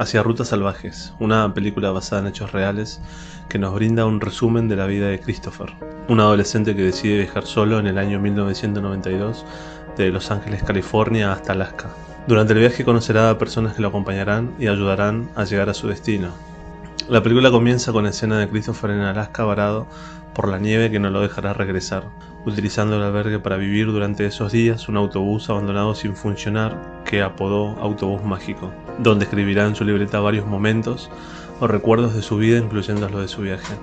Hacia Rutas Salvajes, una película basada en hechos reales que nos brinda un resumen de la vida de Christopher, un adolescente que decide viajar solo en el año 1992 de Los Ángeles, California hasta Alaska. Durante el viaje conocerá a personas que lo acompañarán y ayudarán a llegar a su destino. La película comienza con la escena de Christopher en Alaska varado por la nieve que no lo dejará regresar, utilizando el albergue para vivir durante esos días un autobús abandonado sin funcionar que apodó Autobús Mágico, donde escribirá en su libreta varios momentos o recuerdos de su vida, incluyendo los de su viaje.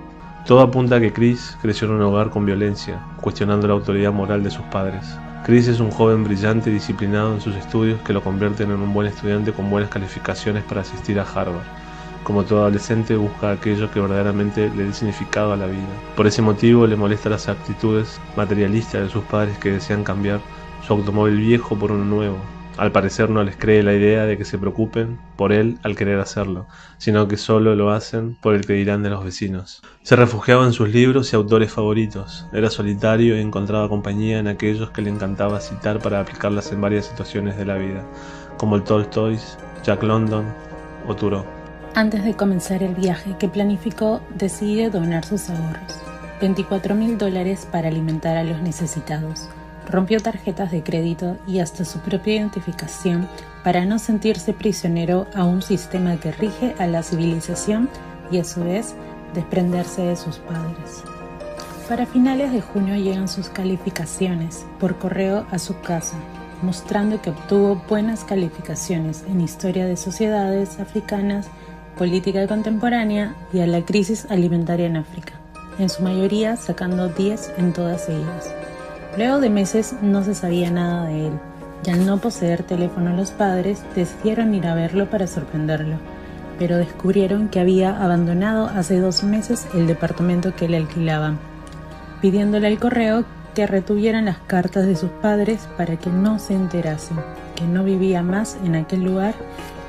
Todo apunta a que Chris creció en un hogar con violencia, cuestionando la autoridad moral de sus padres. Chris es un joven brillante y disciplinado en sus estudios que lo convierten en un buen estudiante con buenas calificaciones para asistir a Harvard. Como todo adolescente, busca aquello que verdaderamente le dé significado a la vida. Por ese motivo le molesta las actitudes materialistas de sus padres que desean cambiar su automóvil viejo por uno nuevo. Al parecer no les cree la idea de que se preocupen por él al querer hacerlo, sino que solo lo hacen por el que dirán de los vecinos. Se refugiaba en sus libros y autores favoritos. Era solitario y encontraba compañía en aquellos que le encantaba citar para aplicarlas en varias situaciones de la vida, como el Tolstoy, Jack London o Thoreau. Antes de comenzar el viaje que planificó, decide donar sus ahorros, $24,000 para alimentar a los necesitados. Rompió tarjetas de crédito y hasta su propia identificación para no sentirse prisionero a un sistema que rige a la civilización y a su vez desprenderse de sus padres. Para finales de junio llegan sus calificaciones por correo a su casa, mostrando que obtuvo buenas calificaciones en historia de sociedades africanas, política contemporánea y a la crisis alimentaria en África, en su mayoría sacando 10 en todas ellas. Luego de meses no se sabía nada de él, y al no poseer teléfono los padres decidieron ir a verlo para sorprenderlo, pero descubrieron que había abandonado hace 2 meses el departamento que le alquilaban, pidiéndole al correo que retuvieran las cartas de sus padres para que no se enterasen, que no vivía más en aquel lugar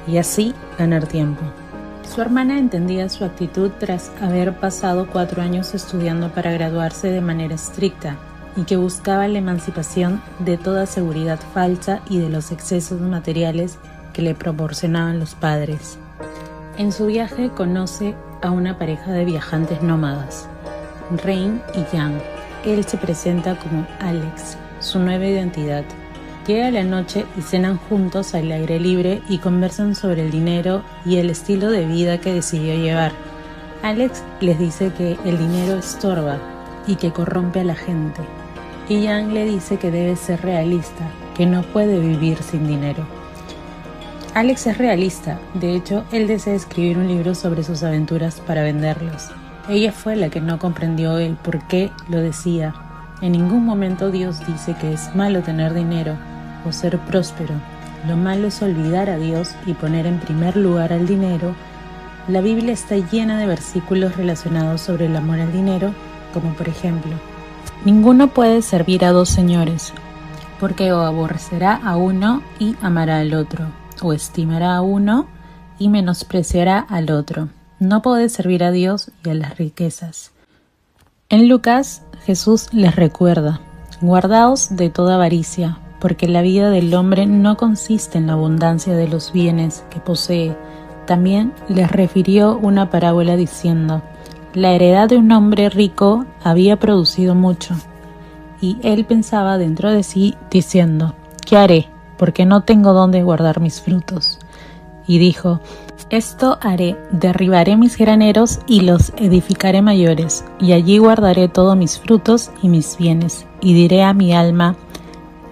y así ganar tiempo. Su hermana entendía su actitud tras haber pasado 4 años estudiando para graduarse de manera estricta y que buscaba la emancipación de toda seguridad falsa y de los excesos materiales que le proporcionaban los padres. En su viaje conoce a una pareja de viajantes nómadas, Rain y Jan. Él se presenta como Alex, su nueva identidad. Llega la noche y cenan juntos al aire libre y conversan sobre el dinero y el estilo de vida que decidió llevar. Alex les dice que el dinero estorba y que corrompe a la gente. Y Jan le dice que debe ser realista, que no puede vivir sin dinero. Alex es realista, de hecho, él desea escribir un libro sobre sus aventuras para venderlos. Ella fue la que no comprendió el por qué lo decía. En ningún momento Dios dice que es malo tener dinero o ser próspero. Lo malo es olvidar a Dios y poner en primer lugar al dinero. La Biblia está llena de versículos relacionados sobre el amor al dinero, como por ejemplo: ninguno puede servir a 2 señores, porque o aborrecerá a uno y amará al otro, o estimará a uno y menospreciará al otro. No podés servir a Dios y a las riquezas. En Lucas, Jesús les recuerda: guardaos de toda avaricia, porque la vida del hombre no consiste en la abundancia de los bienes que posee. También les refirió una parábola diciendo: la heredad de un hombre rico había producido mucho, y él pensaba dentro de sí, diciendo: ¿qué haré? Porque no tengo dónde guardar mis frutos. Y dijo: esto haré, derribaré mis graneros y los edificaré mayores, y allí guardaré todos mis frutos y mis bienes. Y diré a mi alma: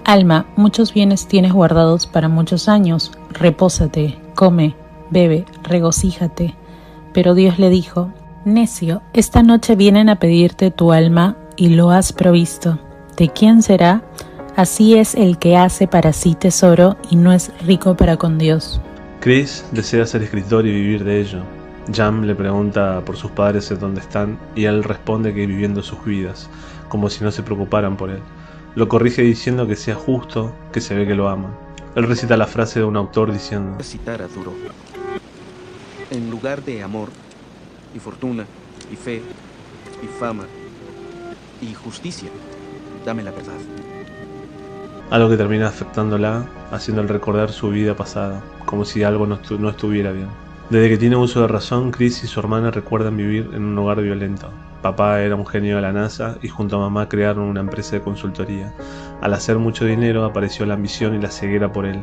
alma, muchos bienes tienes guardados para muchos años, repósate, come, bebe, regocíjate. Pero Dios le dijo: necio, esta noche vienen a pedirte tu alma y lo has provisto. ¿De quién será? Así es el que hace para sí tesoro y no es rico para con Dios. Chris desea ser escritor y vivir de ello. Jan le pregunta por sus padres en dónde están y él responde que viviendo sus vidas, como si no se preocuparan por él. Lo corrige diciendo que sea justo, que se ve que lo ama. Él recita la frase de un autor diciendo: citar a Thoreau: en lugar de amor y fortuna y fe y fama y justicia, dame la verdad. Algo que termina afectándola, haciéndole recordar su vida pasada, como si algo no estuviera bien. Desde que tiene uso de razón, Chris y su hermana recuerdan vivir en un hogar violento. Papá era un genio de la NASA y junto a mamá crearon una empresa de consultoría. Al hacer mucho dinero apareció la ambición y la ceguera por él.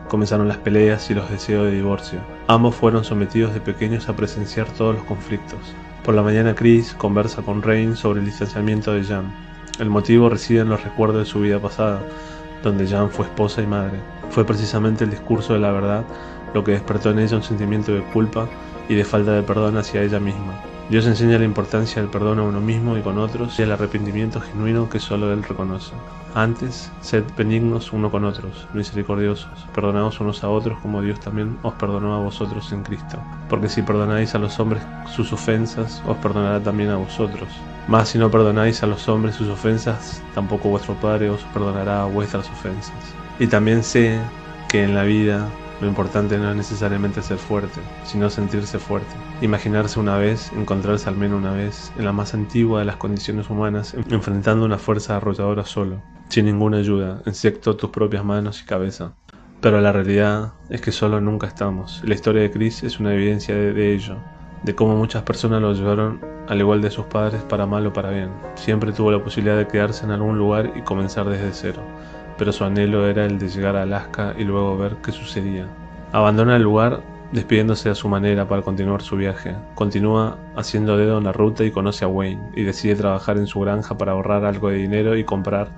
Comenzaron las peleas y los deseos de divorcio. Ambos fueron sometidos de pequeños a presenciar todos los conflictos. Por la mañana Chris conversa con Rain sobre el distanciamiento de Jan. El motivo reside en los recuerdos de su vida pasada, donde Jan fue esposa y madre. Fue precisamente el discurso de la verdad lo que despertó en ella un sentimiento de culpa y de falta de perdón hacia ella misma. Dios enseña la importancia del perdón a uno mismo y con otros y el arrepentimiento genuino que solo Él reconoce. Antes, sed benignos uno con otros, misericordiosos, perdonaos unos a otros como Dios también os perdonó a vosotros en Cristo. Porque si perdonáis a los hombres sus ofensas, os perdonará también a vosotros. Mas si no perdonáis a los hombres sus ofensas, tampoco vuestro Padre os perdonará vuestras ofensas. Y también sé que en la vida lo importante no es necesariamente ser fuerte, sino sentirse fuerte. Imaginarse una vez, encontrarse al menos una vez, en la más antigua de las condiciones humanas, enfrentando una fuerza arrolladora solo, sin ninguna ayuda, excepto tus propias manos y cabeza. Pero la realidad es que solo nunca estamos. La historia de Chris es una evidencia de ello, de cómo muchas personas lo llevaron al igual de sus padres para mal o para bien. Siempre tuvo la posibilidad de quedarse en algún lugar y comenzar desde cero. Pero su anhelo era el de llegar a Alaska y luego ver qué sucedía. Abandona el lugar despidiéndose a su manera para continuar su viaje. Continúa haciendo dedo en la ruta y conoce a Wayne y decide trabajar en su granja para ahorrar algo de dinero y comprar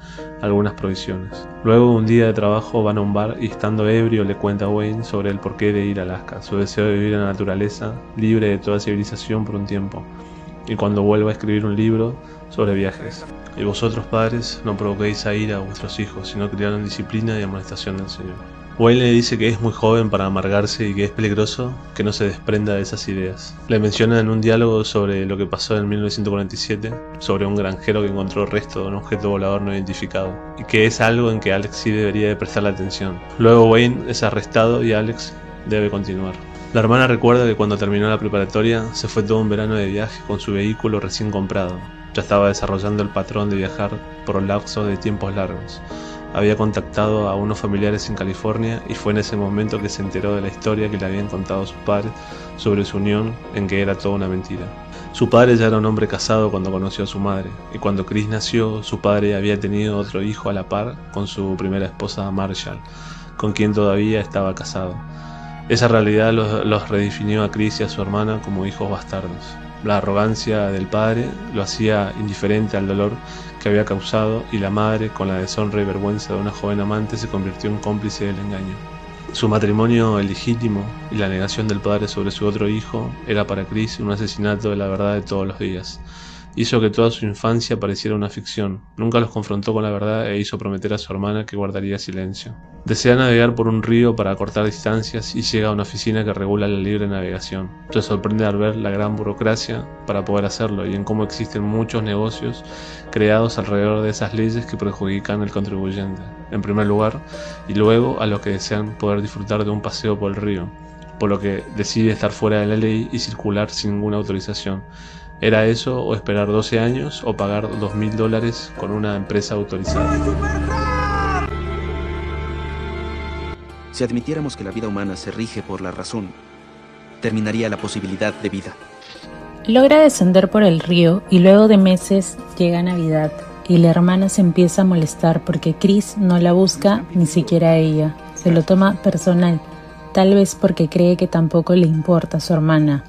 algunas provisiones. Luego de un día de trabajo van a un bar y estando ebrio le cuenta a Wayne sobre el porqué de ir a Alaska, su deseo de vivir en la naturaleza, libre de toda civilización por un tiempo, y cuando vuelva a escribir un libro sobre viajes. Y vosotros, padres, no provoquéis a ira a vuestros hijos, sino criad en disciplina y amonestación del Señor. Wayne le dice que es muy joven para amargarse y que es peligroso que no se desprenda de esas ideas. Le menciona en un diálogo sobre lo que pasó en 1947, sobre un granjero que encontró restos de un objeto volador no identificado, y que es algo en que Alex sí debería de prestarle atención. Luego Wayne es arrestado y Alex debe continuar. La hermana recuerda que cuando terminó la preparatoria se fue todo un verano de viaje con su vehículo recién comprado. Ya estaba desarrollando el patrón de viajar por lapsos de tiempos largos. Había contactado a unos familiares en California y fue en ese momento que se enteró de la historia que le habían contado sus padres sobre su unión, en que era toda una mentira. Su padre ya era un hombre casado cuando conoció a su madre, y cuando Chris nació, su padre había tenido otro hijo a la par con su primera esposa Marshall, con quien todavía estaba casado. Esa realidad los redefinió a Chris y a su hermana como hijos bastardos. La arrogancia del padre lo hacía indiferente al dolor que había causado y la madre, con la deshonra y vergüenza de una joven amante, se convirtió en cómplice del engaño. Su matrimonio ilegítimo y la negación del padre sobre su otro hijo era para Chris un asesinato de la verdad de todos los días. Hizo que toda su infancia pareciera una ficción. Nunca los confrontó con la verdad e hizo prometer a su hermana que guardaría silencio. Desea navegar por un río para acortar distancias y llega a una oficina que regula la libre navegación. Se sorprende al ver la gran burocracia para poder hacerlo y en cómo existen muchos negocios creados alrededor de esas leyes que perjudican al contribuyente, en primer lugar, y luego a los que desean poder disfrutar de un paseo por el río, por lo que decide estar fuera de la ley y circular sin ninguna autorización. Era eso o esperar 12 años o pagar $2.000 con una empresa autorizada. Si admitiéramos que la vida humana se rige por la razón, terminaría la posibilidad de vida. Logra descender por el río y luego de meses llega Navidad y la hermana se empieza a molestar porque Chris no la busca ni siquiera a ella. Se lo toma personal, tal vez porque cree que tampoco le importa a su hermana.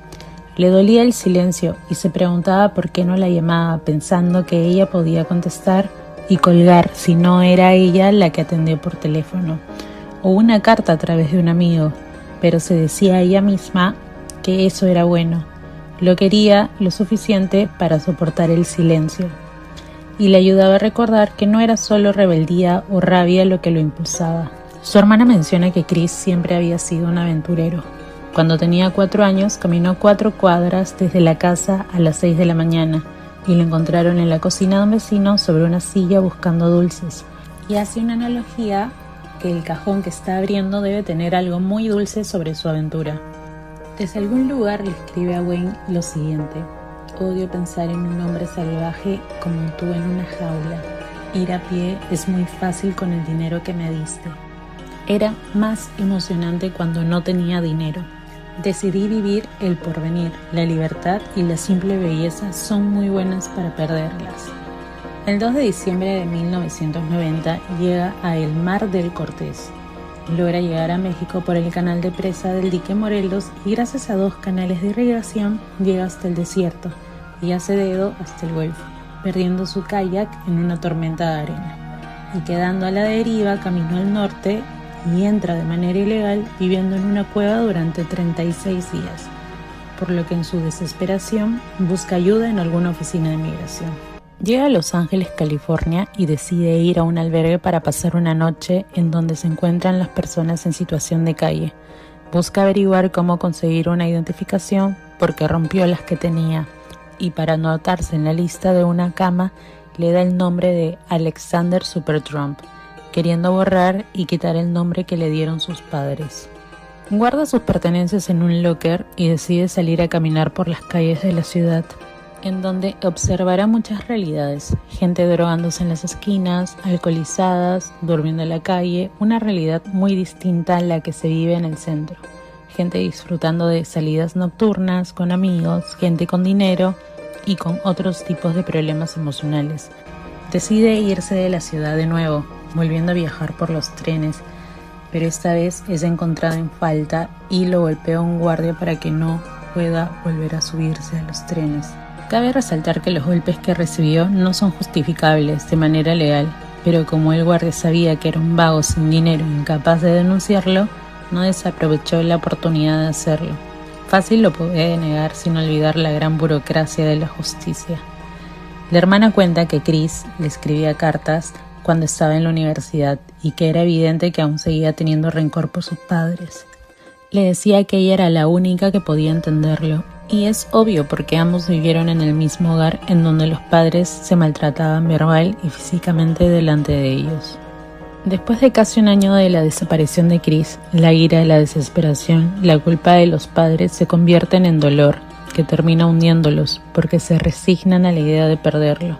Le dolía el silencio y se preguntaba por qué no la llamaba, pensando que ella podía contestar y colgar si no era ella la que atendió por teléfono, o una carta a través de un amigo, pero se decía a ella misma que eso era bueno. Lo quería lo suficiente para soportar el silencio, y le ayudaba a recordar que no era solo rebeldía o rabia lo que lo impulsaba. Su hermana menciona que Chris siempre había sido un aventurero. Cuando tenía 4 años, caminó 4 cuadras desde la casa a las 6 de la mañana y lo encontraron en la cocina de un vecino sobre una silla buscando dulces. Y hace una analogía que el cajón que está abriendo debe tener algo muy dulce sobre su aventura. Desde algún lugar le escribe a Wayne lo siguiente: odio pensar en un hombre salvaje como tú en una jaula. Ir a pie es muy fácil con el dinero que me diste. Era más emocionante cuando no tenía dinero. Decidí vivir el porvenir, la libertad y la simple belleza son muy buenas para perderlas. El 2 de diciembre de 1990 llega a el Mar del Cortés. Logra llegar a México por el canal de presa del dique Morelos y gracias a 2 canales de irrigación llega hasta el desierto y hace dedo hasta el Golfo, perdiendo su kayak en una tormenta de arena y quedando a la deriva camino al norte y entra de manera ilegal viviendo en una cueva durante 36 días, por lo que en su desesperación busca ayuda en alguna oficina de migración. Llega a Los Ángeles, California y decide ir a un albergue para pasar una noche en donde se encuentran las personas en situación de calle. Busca averiguar cómo conseguir una identificación porque rompió las que tenía y para anotarse en la lista de una cama le da el nombre de Alexander Supertramp, queriendo borrar y quitar el nombre que le dieron sus padres. Guarda sus pertenencias en un locker y decide salir a caminar por las calles de la ciudad, en donde observará muchas realidades, gente drogándose en las esquinas, alcoholizadas, durmiendo en la calle, una realidad muy distinta a la que se vive en el centro. Gente disfrutando de salidas nocturnas, con amigos, gente con dinero y con otros tipos de problemas emocionales. Decide irse de la ciudad de nuevo, volviendo a viajar por los trenes, pero esta vez es encontrado en falta y lo golpea un guardia para que no pueda volver a subirse a los trenes. Cabe resaltar que los golpes que recibió no son justificables de manera legal, pero como el guardia sabía que era un vago sin dinero e incapaz de denunciarlo, no desaprovechó la oportunidad de hacerlo. Fácil lo puede negar sin olvidar la gran burocracia de la justicia. La hermana cuenta que Chris le escribía cartas cuando estaba en la universidad y que era evidente que aún seguía teniendo rencor por sus padres. Le decía que ella era la única que podía entenderlo. Y es obvio porque ambos vivieron en el mismo hogar en donde los padres se maltrataban verbal y físicamente delante de ellos. Después de casi un año de la desaparición de Chris, la ira, la desesperación, la culpa de los padres se convierten en dolor, que termina hundiéndolos porque se resignan a la idea de perderlo.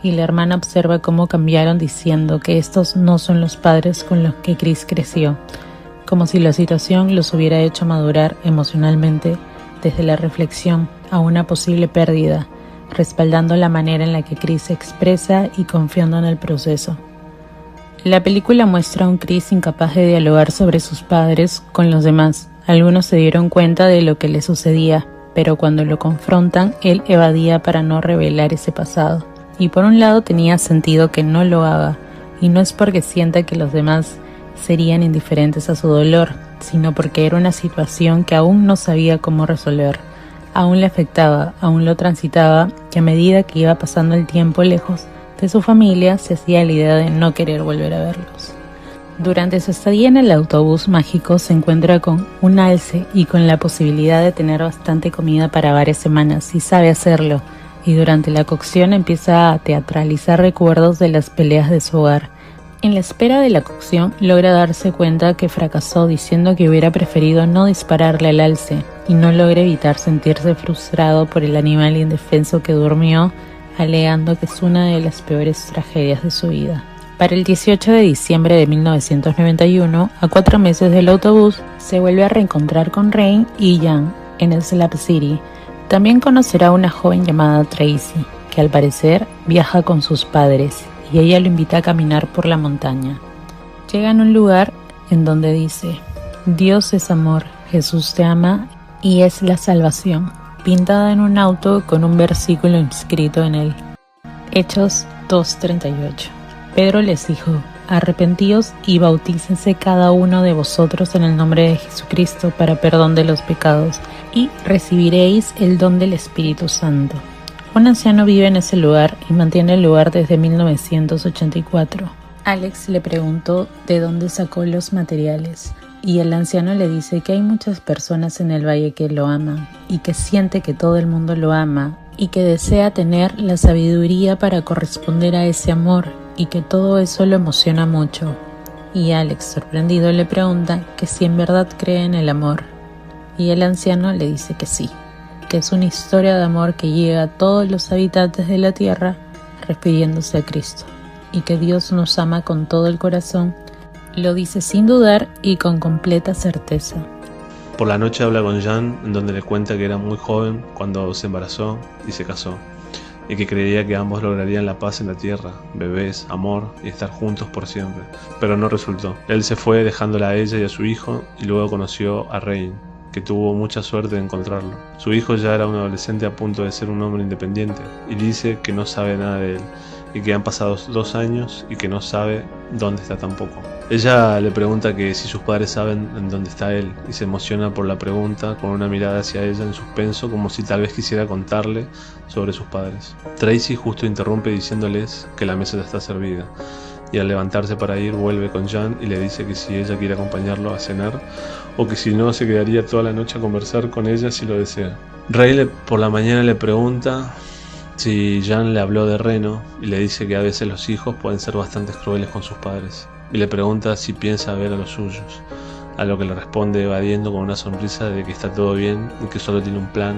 Y la hermana observa cómo cambiaron diciendo que estos no son los padres con los que Chris creció, como si la situación los hubiera hecho madurar emocionalmente desde la reflexión a una posible pérdida, respaldando la manera en la que Chris se expresa y confiando en el proceso. La película muestra a un Chris incapaz de dialogar sobre sus padres con los demás. Algunos se dieron cuenta de lo que le sucedía, pero cuando lo confrontan, él evadía para no revelar ese pasado. Y por un lado tenía sentido que no lo haga, y no es porque sienta que los demás serían indiferentes a su dolor, sino porque era una situación que aún no sabía cómo resolver, aún le afectaba, aún lo transitaba, y a medida que iba pasando el tiempo lejos de su familia, se hacía la idea de no querer volver a verlos. Durante su estadía en el autobús mágico se encuentra con un alce y con la posibilidad de tener bastante comida para varias semanas, y sabe hacerlo, y durante la cocción empieza a teatralizar recuerdos de las peleas de su hogar. En la espera de la cocción logra darse cuenta que fracasó diciendo que hubiera preferido no dispararle al alce y no logra evitar sentirse frustrado por el animal indefenso que durmió, alegando que es una de las peores tragedias de su vida. Para el 18 de diciembre de 1991, a 4 meses del autobús, se vuelve a reencontrar con Rain y Jan en el Slab City. También conocerá a una joven llamada Tracy, que al parecer viaja con sus padres, y ella lo invita a caminar por la montaña. Llega a un lugar en donde dice: Dios es amor, Jesús te ama y es la salvación, pintada en un auto con un versículo inscrito en él. Hechos 2:38. Pedro les dijo: arrepentíos y bautícense cada uno de vosotros en el nombre de Jesucristo para perdón de los pecados, y recibiréis el don del Espíritu Santo. Un anciano vive en ese lugar y mantiene el lugar desde 1984. Alex le preguntó de dónde sacó los materiales y el anciano le dice que hay muchas personas en el valle que lo aman y que siente que todo el mundo lo ama y que desea tener la sabiduría para corresponder a ese amor y que todo eso lo emociona mucho. Y Alex, sorprendido, le pregunta que si en verdad cree en el amor y el anciano le dice que sí, que es una historia de amor que llega a todos los habitantes de la tierra refiriéndose a Cristo, y que Dios nos ama con todo el corazón, lo dice sin dudar y con completa certeza. Por la noche habla con Jan, en donde le cuenta que era muy joven cuando se embarazó y se casó, y que creía que ambos lograrían la paz en la tierra, bebés, amor y estar juntos por siempre, pero no resultó. Él se fue dejándola a ella y a su hijo, y luego conoció a Rain, que tuvo mucha suerte de encontrarlo. Su hijo ya era un adolescente a punto de ser un hombre independiente, y dice que no sabe nada de él, y que han pasado 2 años y que no sabe dónde está tampoco. Ella le pregunta que si sus padres saben en dónde está él, y se emociona por la pregunta con una mirada hacia ella en suspenso, como si tal vez quisiera contarle sobre sus padres. Tracy justo interrumpe diciéndoles que la mesa ya está servida, y al levantarse para ir vuelve con Jan y le dice que si ella quiere acompañarlo a cenar, o que si no se quedaría toda la noche a conversar con ella si lo desea. Ray por la mañana le pregunta si Jan le habló de Reno, y le dice que a veces los hijos pueden ser bastante crueles con sus padres, y le pregunta si piensa ver a los suyos, a lo que le responde evadiendo con una sonrisa de que está todo bien y que solo tiene un plan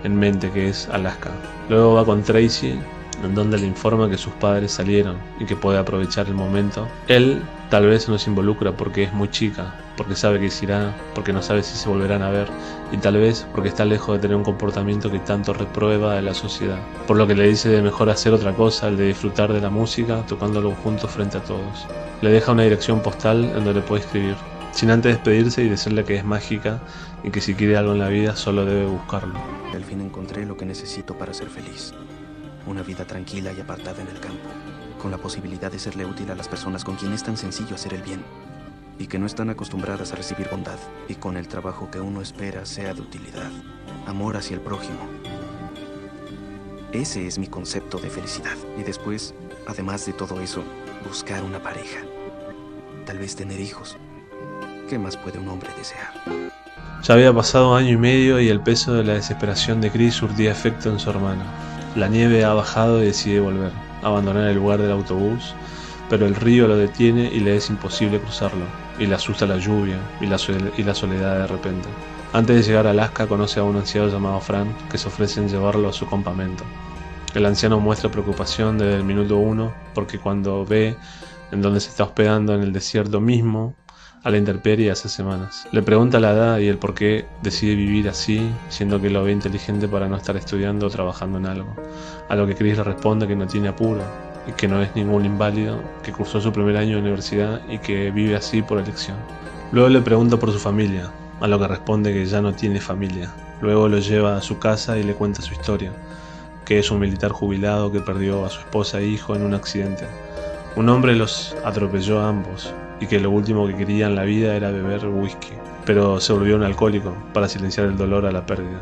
en mente, que es Alaska. Luego va con Tracy, en donde le informa que sus padres salieron y que puede aprovechar el momento. Él tal vez no se involucra porque es muy chica, porque sabe que se irá, porque no sabe si se volverán a ver, y tal vez porque está lejos de tener un comportamiento que tanto reprueba de la sociedad, por lo que le dice de mejor hacer otra cosa, el de disfrutar de la música, tocándolo juntos frente a todos. Le deja una dirección postal en donde puede escribir, sin antes despedirse y decirle que es mágica y que si quiere algo en la vida solo debe buscarlo. Al fin encontré lo que necesito para ser feliz. Una vida tranquila y apartada en el campo, con la posibilidad de serle útil a las personas con quien es tan sencillo hacer el bien, y que no están acostumbradas a recibir bondad, y con el trabajo que uno espera sea de utilidad, amor hacia el prójimo. Ese es mi concepto de felicidad. Y después, además de todo eso, buscar una pareja. Tal vez tener hijos. ¿Qué más puede un hombre desear? Ya había pasado 1 año y medio y el peso de la desesperación de Chris surtía efecto en su hermano. La nieve ha bajado y decide volver, abandonar el lugar del autobús, pero el río lo detiene y le es imposible cruzarlo, y le asusta la lluvia y la soledad de repente. Antes de llegar a Alaska conoce a un anciano llamado Fran, que se ofrece en llevarlo a su campamento. El anciano muestra preocupación desde el minuto 1, porque cuando ve en dónde se está hospedando en el desierto mismo, a la intemperie hace semanas. Le pregunta la edad y el por qué decide vivir así, siendo que lo ve inteligente para no estar estudiando o trabajando en algo. A lo que Chris le responde que no tiene apuro, y que no es ningún inválido, que cursó su primer año de universidad y que vive así por elección. Luego le pregunta por su familia, a lo que responde que ya no tiene familia. Luego lo lleva a su casa y le cuenta su historia, que es un militar jubilado que perdió a su esposa e hijo en un accidente. Un hombre los atropelló a ambos, y que lo último que quería en la vida era beber whisky, pero se volvió un alcohólico para silenciar el dolor a la pérdida.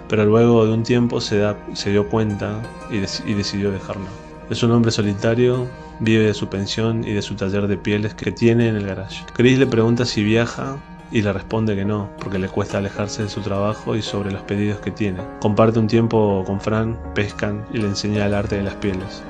Pero luego de un tiempo se dio cuenta y decidió dejarlo. Es un hombre solitario, vive de su pensión y de su taller de pieles que tiene en el garage. Chris le pregunta si viaja y le responde que no, porque le cuesta alejarse de su trabajo y sobre los pedidos que tiene. Comparte un tiempo con Fran, pescan y le enseña el arte de las pieles.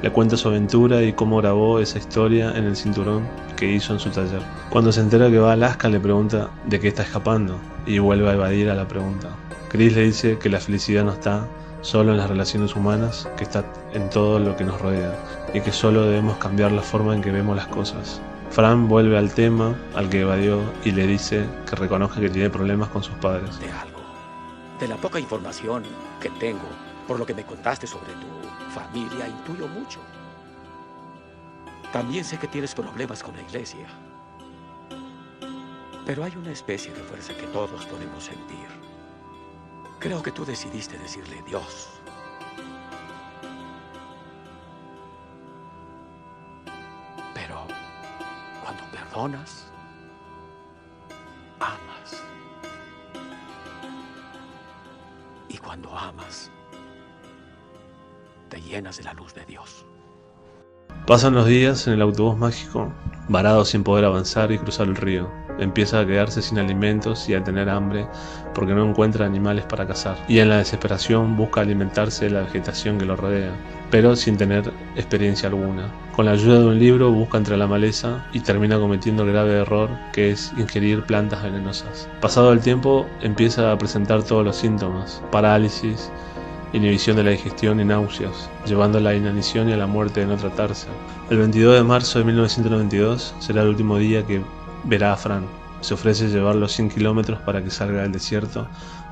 Le cuenta su aventura y cómo grabó esa historia en el cinturón que hizo en su taller. Cuando se entera que va a Alaska le pregunta de qué está escapando y vuelve a evadir a la pregunta. Chris le dice que la felicidad no está solo en las relaciones humanas, que está en todo lo que nos rodea y que solo debemos cambiar la forma en que vemos las cosas. Fran vuelve al tema al que evadió y le dice que reconozca que tiene problemas con sus padres. De algo, de la poca información que tengo, por lo que me contaste sobre tu familia, intuyo mucho. También sé que tienes problemas con la iglesia. Pero hay una especie de fuerza que todos podemos sentir. Creo que tú decidiste decirle Dios. Pero cuando perdonas, amas. Y cuando amas, te llenas de la luz de Dios. Pasan los días en el autobús mágico, varado sin poder avanzar y cruzar el río. Empieza a quedarse sin alimentos y a tener hambre porque no encuentra animales para cazar. Y en la desesperación busca alimentarse de la vegetación que lo rodea, pero sin tener experiencia alguna. Con la ayuda de un libro busca entre la maleza y termina cometiendo el grave error que es ingerir plantas venenosas. Pasado el tiempo empieza a presentar todos los síntomas: parálisis, inhibición de la digestión y náuseas, llevando a la inanición y a la muerte de no tratarse. El 22 de marzo de 1992 será el último día que verá a Fran, Se ofrece llevarlo 100 kilómetros para que salga del desierto,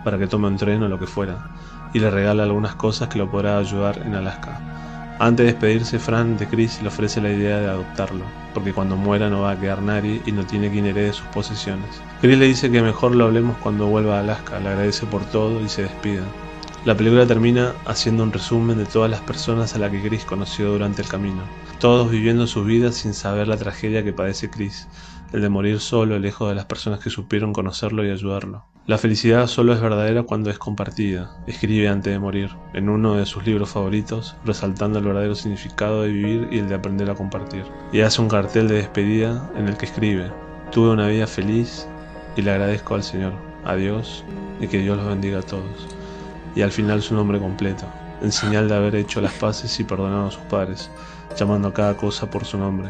para que tome un tren o lo que fuera, y le regala algunas cosas que lo podrá ayudar en Alaska. Antes de despedirse, Fran de Chris le ofrece la idea de adoptarlo, porque cuando muera no va a quedar nadie y no tiene quien herede sus posesiones. Chris le dice que mejor lo hablemos cuando vuelva a Alaska, le agradece por todo y se despide. La película termina haciendo un resumen de todas las personas a las que Chris conoció durante el camino, todos viviendo sus vidas sin saber la tragedia que padece Chris, el de morir solo, lejos de las personas que supieron conocerlo y ayudarlo. La felicidad solo es verdadera cuando es compartida, escribe antes de morir, en uno de sus libros favoritos, resaltando el verdadero significado de vivir y el de aprender a compartir. Y hace un cartel de despedida en el que escribe: tuve una vida feliz y le agradezco al Señor, a Dios, y que Dios los bendiga a todos. Y al final su nombre completo, en señal de haber hecho las paces y perdonado a sus padres, llamando a cada cosa por su nombre,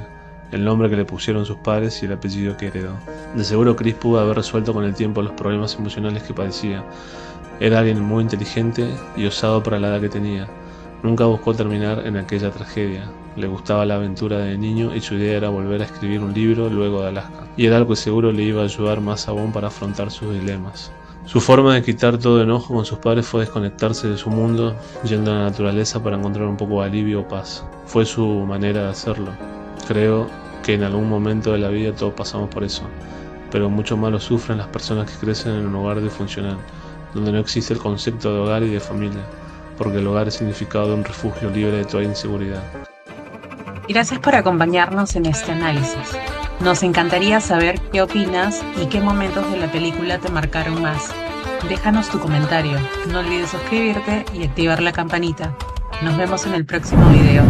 el nombre que le pusieron sus padres y el apellido que heredó. De seguro Chris pudo haber resuelto con el tiempo los problemas emocionales que padecía. Era alguien muy inteligente y osado para la edad que tenía. Nunca buscó terminar en aquella tragedia. Le gustaba la aventura de niño y su idea era volver a escribir un libro luego de Alaska. Y era algo que seguro le iba a ayudar más aún para afrontar sus dilemas. Su forma de quitar todo enojo con sus padres fue desconectarse de su mundo, yendo a la naturaleza para encontrar un poco de alivio o paz. Fue su manera de hacerlo. Creo que en algún momento de la vida todos pasamos por eso, pero mucho más lo sufren las personas que crecen en un hogar disfuncional, donde no existe el concepto de hogar y de familia, porque el hogar es significado de un refugio libre de toda inseguridad. Gracias por acompañarnos en este análisis. Nos encantaría saber qué opinas y qué momentos de la película te marcaron más. Déjanos tu comentario, no olvides suscribirte y activar la campanita. Nos vemos en el próximo video.